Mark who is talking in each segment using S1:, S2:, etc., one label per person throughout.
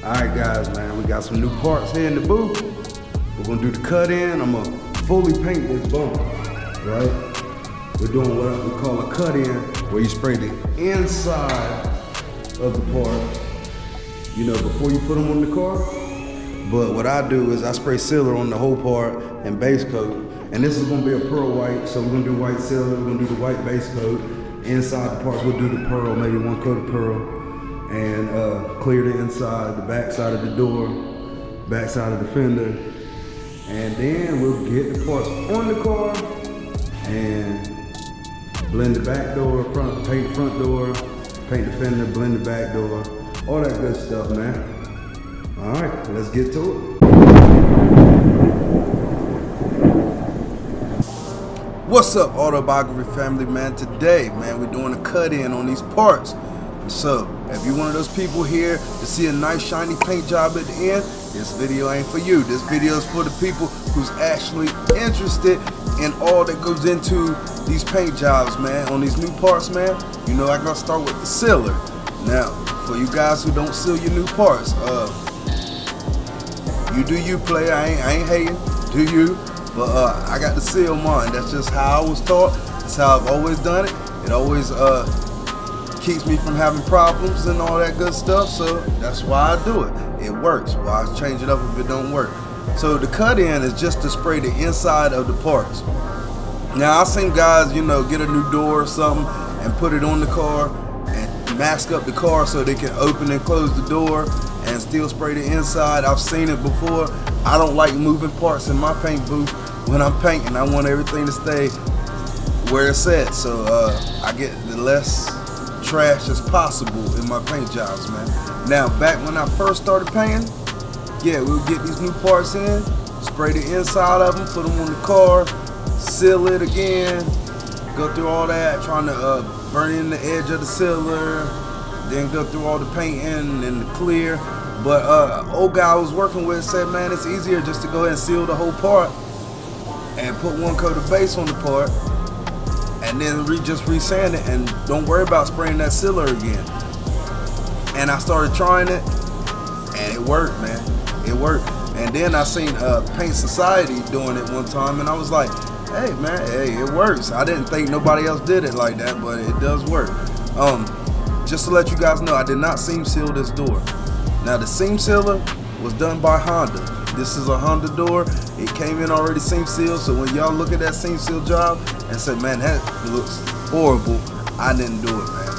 S1: Alright guys, man, we got some new parts here in the booth. We're gonna do the cut in. I'm gonna fully paint this bumper, right? We're doing what we call a cut in, where you spray the inside of the part, you know, before you put them on the car. But what I do is I spray sealer on the whole part and base coat. And this is gonna be a pearl white, so we're gonna do white sealer, we're gonna do the white base coat. Inside the parts, we'll do the pearl, maybe one coat of pearl. And clear the inside, the back side of the door, back side of the fender. And then we'll get the parts on the car and blend the back door, paint the front door, paint the fender, blend the back door, all that good stuff, man. All right, let's get to it. What's up, Autobiography family, man? Today, man, we're doing a cut in on these parts. So, if you're one of those people here to see a nice shiny paint job at the end, this video ain't for you. This video is for the people who's actually interested in all that goes into these paint jobs, man. On these new parts, man, you know I gotta start with the sealer. Now, for you guys who don't seal your new parts, you do you, player. I ain't hating, do you? But I got to seal mine. That's just how I was taught. That's how I've always done it. It always keeps me from having problems and all that good stuff, so that's why I do it. It works. Why change it up if it don't work? So the cut in is just to spray the inside of the parts. Now I've seen guys, you know, get a new door or something and put it on the car and mask up the car so they can open and close the door and still spray the inside. I've seen it before. I don't like moving parts in my paint booth. When I'm painting, I want everything to stay where it's at, so I get the less trash as possible in my paint jobs, man. Now, back when I first started painting, yeah, we'll get these new parts in, spray the inside of them, put them on the car, seal it again, go through all that, trying to burn in the edge of the sealer, then go through all the painting and the clear. But old guy I was working with said, man, it's easier just to go ahead and seal the whole part and put one coat of base on the part, and then just re-sand it and don't worry about spraying that sealer again. And I started trying it and it worked, man. It worked. And then I seen Paint Society doing it one time and I was like, hey man, hey, it works. I didn't think nobody else did it like that, but it does work. Just to let you guys know, I did not seam seal this door. Now the seam sealer was done by Honda. This is a Honda door. It came in already seam sealed, so when y'all look at that seam seal job and say, man, that looks horrible, I didn't do it, man.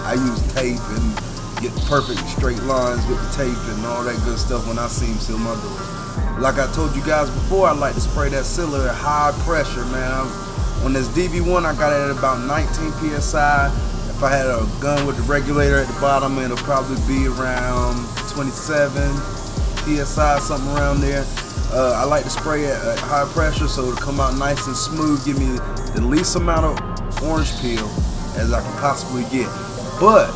S1: I use tape and get the perfect straight lines with the tape and all that good stuff when I seam seal my doors. Like I told you guys before, I like to spray that sealer at high pressure, man. On this DV1, I got it at about 19 PSI. If I had a gun with the regulator at the bottom, it'll probably be around 27 PSI, something around there. I like to spray at high pressure so it'll come out nice and smooth, give me the least amount of orange peel as I can possibly get. But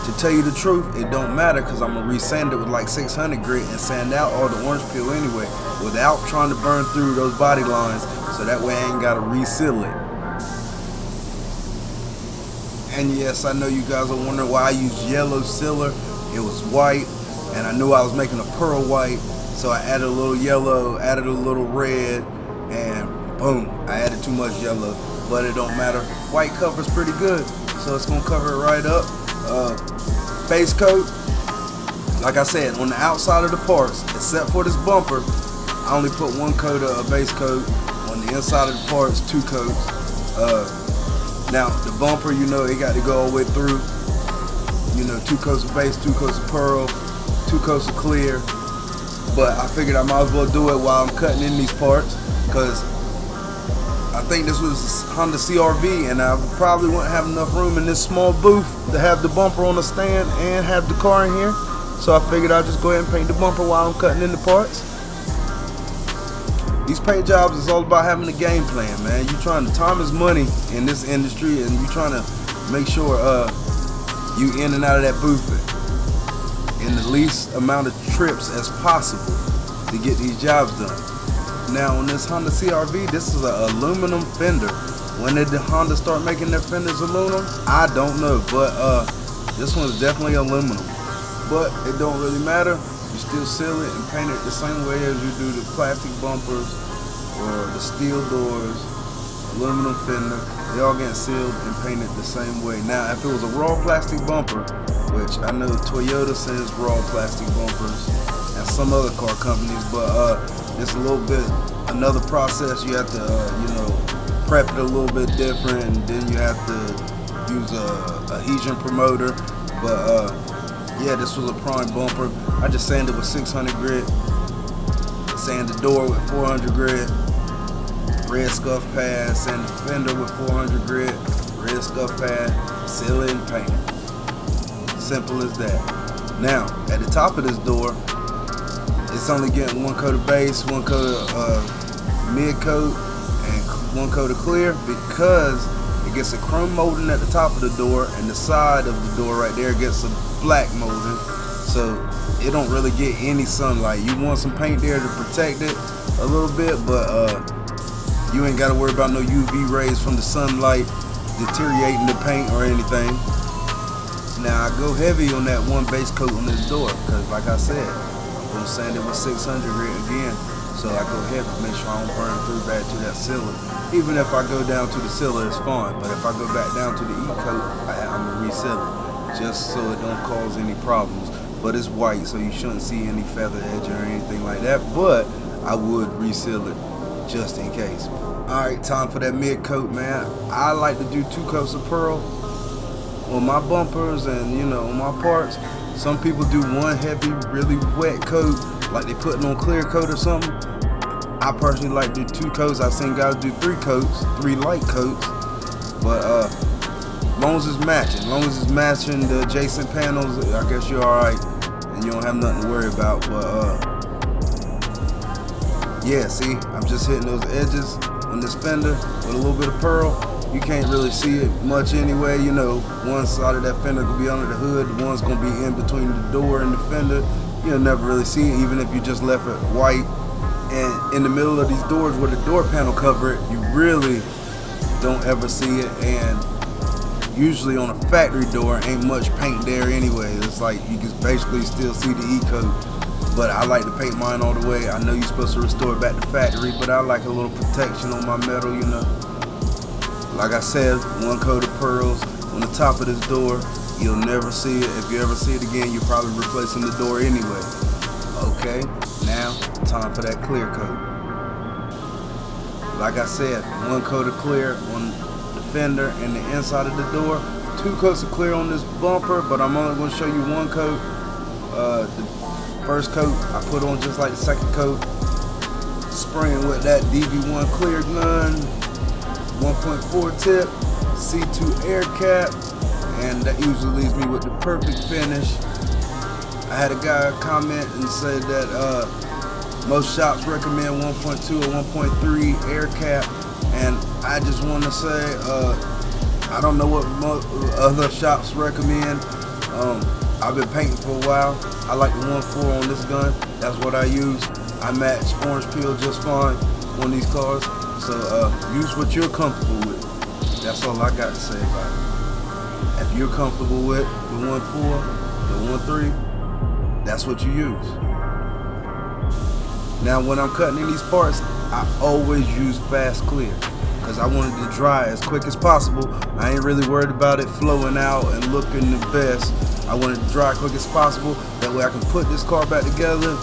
S1: to tell you the truth, it don't matter because I'm gonna re-sand it with like 600 grit and sand out all the orange peel anyway without trying to burn through those body lines, so that way I ain't gotta re-seal it. And yes, I know you guys are wondering why I use yellow sealer. It was white and I knew I was making a pearl white, so I added a little yellow, added a little red, and boom, I added too much yellow. But it don't matter. White covers pretty good, so it's gonna cover it right up. Base coat, like I said, on the outside of the parts, except for this bumper, I only put one coat of base coat. On the inside of the parts, 2 coats. Now the bumper, you know, it got to go all the way through. You know, 2 coats of base, 2 coats of pearl, 2 coats of clear. But I figured I might as well do it while I'm cutting in these parts, because I think this was Honda CR-V and I probably wouldn't have enough room in this small booth to have the bumper on the stand and have the car in here. So I figured I'd just go ahead and paint the bumper while I'm cutting in the parts. These paint jobs is all about having a game plan, man. Time is money in this industry, and you trying to make sure you in and out of that booth in the least amount of trips as possible to get these jobs done. Now on this Honda CR-V, this is an aluminum fender. When did Honda start making their fenders aluminum? I don't know, but this one is definitely aluminum. But it don't really matter. you still seal it and paint it the same way as you do the plastic bumpers or the steel doors, aluminum fender. They all get sealed and painted the same way. Now, if it was a raw plastic bumper, which I know Toyota sends raw plastic bumpers and some other car companies, but it's a little bit another process. You have to, prep it a little bit different, and then you have to use a adhesion promoter. But yeah, this was a prime bumper. I just sanded with 600 grit, sand the door with 400 grit, red scuff pad, sand the fender with 400 grit, red scuff pad, seal it and paint it. Simple as that. Now, at the top of this door, it's only getting one coat of base, one coat of mid coat, and one coat of clear, because it gets a chrome molding at the top of the door, and the side of the door right there gets a black molding, so it don't really get any sunlight. You want some paint there to protect it a little bit, but you ain't got to worry about no UV rays from the sunlight deteriorating the paint or anything. Now, I go heavy on that one base coat on this door, because like I said, I'm going to sand it with 600 grit again. So I go heavy, make sure I don't burn through back to that sealer. Even if I go down to the sealer, it's fine. But if I go back down to the E-coat, I'm going to reseal it, just so it don't cause any problems. But it's white, so you shouldn't see any feather edge or anything like that. But I would reseal it just in case. Alright, time for that mid coat, man. I like to do 2 coats of pearl on my bumpers and on my parts. Some people do one heavy, really wet coat, like they putting on clear coat or something. I personally like to do 2 coats. I've seen guys do 3 coats, 3 light coats. But long as it's matching the adjacent panels, I guess you're alright and you don't have nothing to worry about. But yeah, see, I'm just hitting those edges on this fender with a little bit of pearl. You can't really see it much anyway. One side of that fender could be under the hood, one's gonna be in between the door and the fender. You'll never really see it, even if you just left it white. And in the middle of these doors where the door panel cover it, you really don't ever see it. And usually on a factory door, ain't much paint there anyway. It's like you can basically still see the E-coat. But I like to paint mine all the way. I know you're supposed to restore it back to factory, but I like a little protection on my metal, Like I said, 1 coat of pearls on the top of this door. You'll never see it. If you ever see it again, you're probably replacing the door anyway. Okay, now time for that clear coat. Like I said, 1 coat of clear on the fender and the inside of the door. 2 coats of clear on this bumper, but I'm only going to show you 1 coat. The first coat I put on just like the second coat, spraying with that DV1 clear gun, 1.4 tip, C2 air cap, and that usually leaves me with the perfect finish. I had a guy comment and say that most shops recommend 1.2 or 1.3 air cap, and I just want to say I don't know what other shops recommend. I've been painting for a while. I like the 1.4 on this gun. That's what I use. I match orange peel just fine on these cars. So use what you're comfortable with. That's all I got to say about it. If you're comfortable with the 1.4, the 1.3, that's what you use. Now when I'm cutting in these parts, I always use fast clear, because I want it to dry as quick as possible. I ain't really worried about it flowing out and looking the best. I want it to dry as quick as possible. That way I can put this car back together,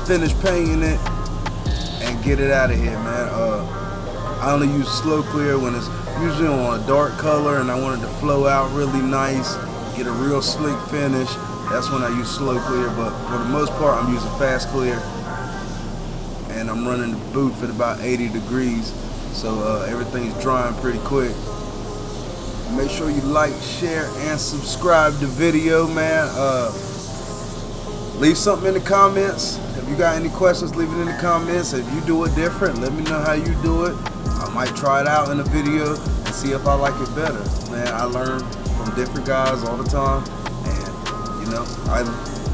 S1: finish painting it, and get it out of here, man. I only use slow clear when it's usually on a dark color and I want it to flow out really nice, get a real slick finish. That's when I use slow clear, but for the most part I'm using fast clear, and I'm running the booth at about 80 degrees, so everything's drying pretty quick. Make sure you like, share, and subscribe to the video, man. Leave something in the comments. If you got any questions, leave it in the comments. If you do it different, let me know how you do it. I might try it out in a video and see if I like it better. Man, I learn from different guys all the time, and I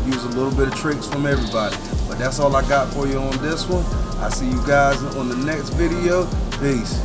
S1: use a little bit of tricks from everybody. But that's all I got for you on this one. I see you guys on the next video. Peace.